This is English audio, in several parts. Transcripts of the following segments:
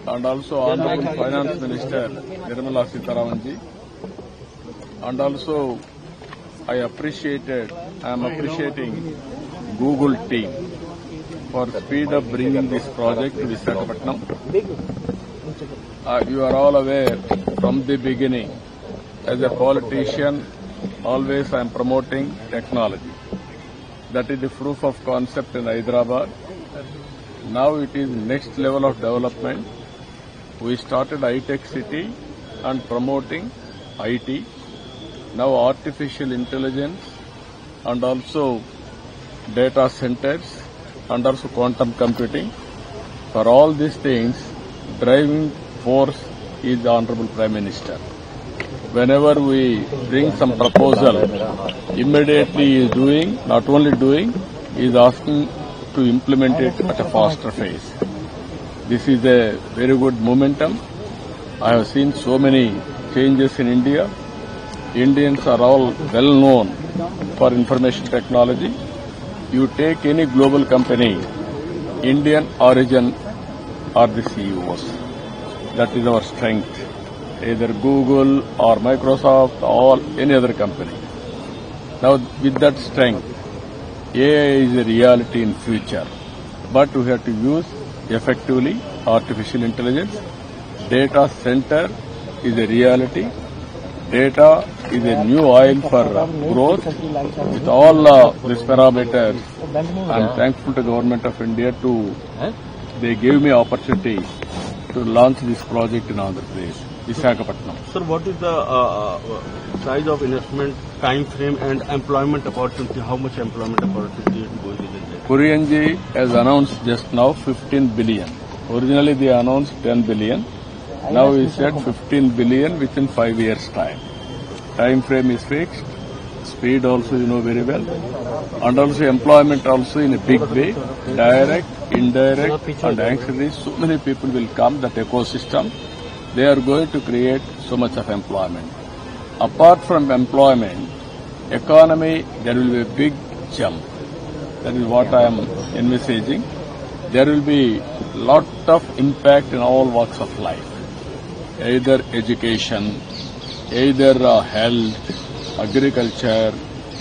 and also Honorable Finance Minister Nirmala Sitharaman ji, and also I am appreciating Google team for speed of bringing this project to Visakhapatnam. You are all aware from the beginning, as a politician, always I am promoting technology. That is the proof of concept in Hyderabad. Now it is next level of development. We started iTech City and promoting IT. Now artificial intelligence and also data centers and also quantum computing. For all these things, driving force is the Honorable Prime Minister. Whenever we bring some proposal, immediately he is doing, not only doing, he is asking to implement it at a faster pace. This is a very good momentum. I have seen so many changes in India. Indians are all well known for information technology. You take any global company, Indian origin are the CEOs. That is our strength. Either Google or Microsoft or any other company. Now with that strength, AI is a reality in future. But we have to use effectively artificial intelligence. Data center is a reality. Data is a new oil for growth. With all these parameters, I am thankful to the Government of India they gave me opportunity to launch this project in Andhra Pradesh, Visakhapatnam. Sir, what is the size of investment, time frame and employment opportunity? How much employment opportunity is going in there? Kurianji has announced just now 15 billion. Originally they announced 10 billion. Now he said 15 billion within 5 years' time. Time frame is fixed. Speed also you know very well. And also employment also in a big way. Direct, indirect and ancillary. So many people will come, that ecosystem. They are going to create so much of employment. Apart from employment, economy, there will be a big jump. That is what I am envisaging. There will be lot of impact in all walks of life. Either education, either health, agriculture,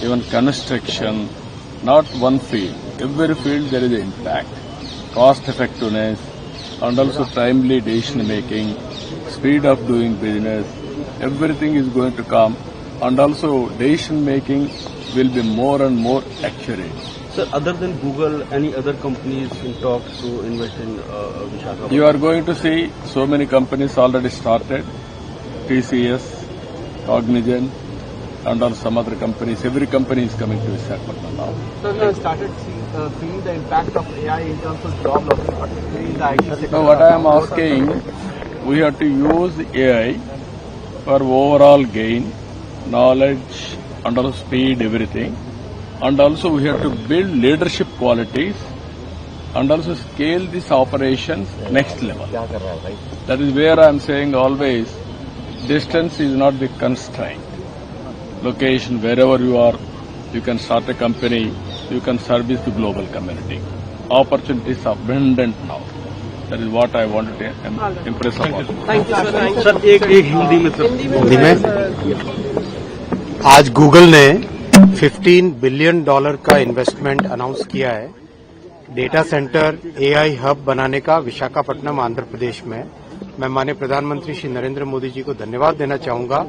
even construction, not one field. Every field there is an impact. Cost effectiveness and also timely decision making, speed of doing business, everything is going to come, and also decision making will be more and more accurate. Sir, other than Google, any other companies in talks to invest in Visakhapatnam? You are going to see so many companies already started. TCS, Cognizant, and also some other companies. Every company is coming to Visakhapatnam now. So we have started seeing the impact of AI in terms of job losses, particularly in the IT sector. So what I am asking, we have to use AI for overall gain, knowledge, and also speed, everything. And also we have to build leadership qualities and also scale these operations next level. That is where I am saying always, distance is not the constraint. Location, wherever you are, you can start a company, you can service the global community. Opportunities are abundant now. That is what I wanted to impress upon. Thank you, sir. Sir एक हिंदी में आज Google ने $15 billion का investment announce किया है data centre AI hub बनाने का विशाखापट्टनम आंध्र प्रदेश में। मैं माननीय प्रधानमंत्री श्री नरेंद्र मोदी जी को धन्यवाद देना चाहूंगा।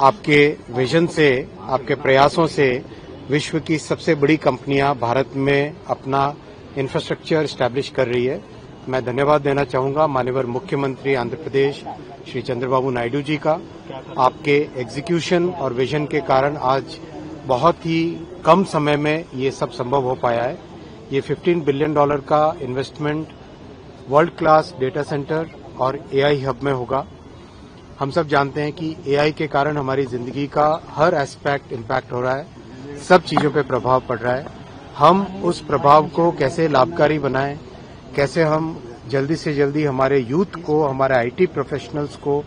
आपके विजन से, आपके प्रयासों से विश्व की सबसे बड़ी कंपनियां भारत में अपना इंफ्रास्ट्रक्चर एस्टैब्लिश कर रही है। मैं धन्यवाद देना चाहूंगा माननीय मुख्यमंत्री आंध्र प्रदेश श्री चंद्रबाबू नायडू जी का। आपके एग्जीक्यूशन और विजन के कारण आज बहुत ही कम समय में ये सब संभव हो पाया है। ये $15 बिलियन का investment world class data centre और एआई हब में होगा। हम सब जानते हैं कि एआई के कारण हमारी जिंदगी का हर एस्पेक्ट इम्पैक्ट हो रहा है, सब चीजों पे प्रभाव पड़ रहा है। हम उस प्रभाव को कैसे लाभकारी बनाएं, कैसे हम जल्दी से जल्दी हमारे यूथ को, हमारे आईटी प्रोफेशनल्स को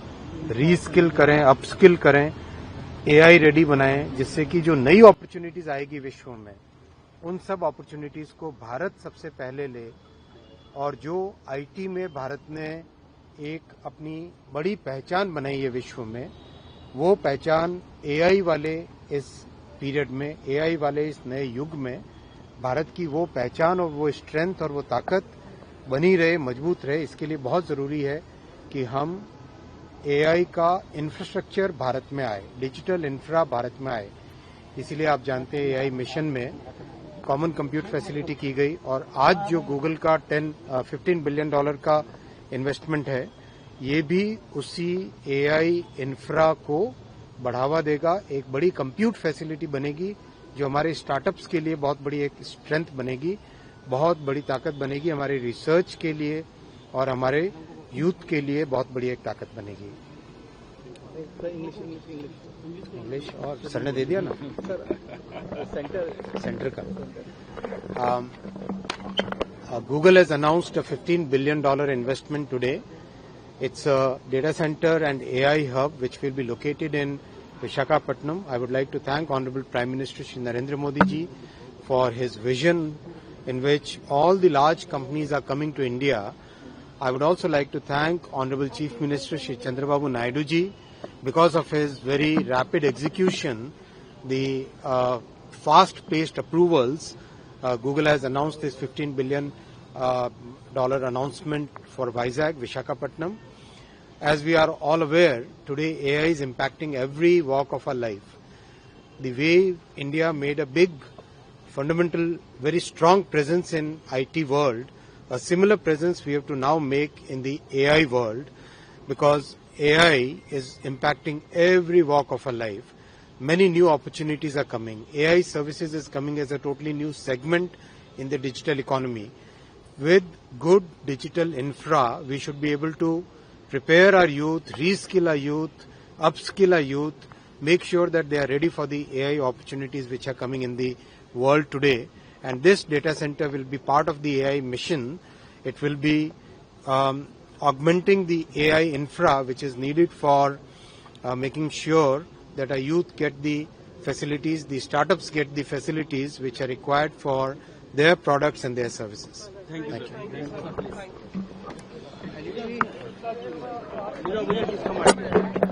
रीस्किल करें, अपस्किल करें, एआई रेडी बनाएं, जिससे कि जो नई अपॉर्चुनिटीज आएगी विश्व में, उन सब अपॉर्चुनिटीज को भारत सबसे पहले ले और जो आईटी में भारत ने एक अपनी बड़ी पहचान बनाई है विश्व में, वो पहचान एआई वाले इस पीरियड में, एआई वाले इस नए युग में भारत की वो पहचान और वो स्ट्रेंथ और वो ताकत बनी रहे, मजबूत रहे। इसके लिए बहुत जरूरी है कि हम एआई का इंफ्रास्ट्रक्चर भारत में आए, डिजिटल इंफ्रा भारत में आए। इसीलिए आप जानते हैं एआई मिशन में कॉमन कंप्यूट फैसिलिटी की गई और आज जो गूगल का 15 बिलियन डॉलर का इन्वेस्टमेंट है, ये भी उसी एआई इंफ्रा को बढ़ावा देगा। एक बड़ी कंप्यूट फैसिलिटी बनेगी जो हमारे स्टार्टअप्स के लिए बहुत बड़ी एक स्ट्रेंथ बनेगी, बहुत बड़ी ताकत बनेगी, हमारे रिसर्च के लिए और हमारे यूथ के लिए बहुत बड़ी एक ताकत बनेगी। इंग्लिश और सर ने दे दिया ना सेंटर का। Google has announced a $15 billion investment today. It's a data center and AI hub which will be located in Visakhapatnam. I would like to thank Honorable Prime Minister Shri Narendra Modi ji for his vision in which all the large companies are coming to India. I would also like to thank Honorable Chief Minister Shri Chandrababu Naidu ji because of his very rapid execution, the fast-paced approvals. Google has announced this $15 billion announcement for Vizag, Visakhapatnam. As we are all aware, today AI is impacting every walk of our life. The way India made a big, fundamental, very strong presence in IT world, a similar presence we have to now make in the AI world, because AI is impacting every walk of our life. Many new opportunities are coming. AI services is coming as a totally new segment in the digital economy. With good digital infra, we should be able to prepare our youth, reskill our youth, upskill our youth, make sure that they are ready for the AI opportunities which are coming in the world today. And this data center will be part of the AI mission. It will be augmenting the AI infra which is needed for making sure that our youth get the facilities, the startups get the facilities which are required for their products and their services. Thank you. Thank you.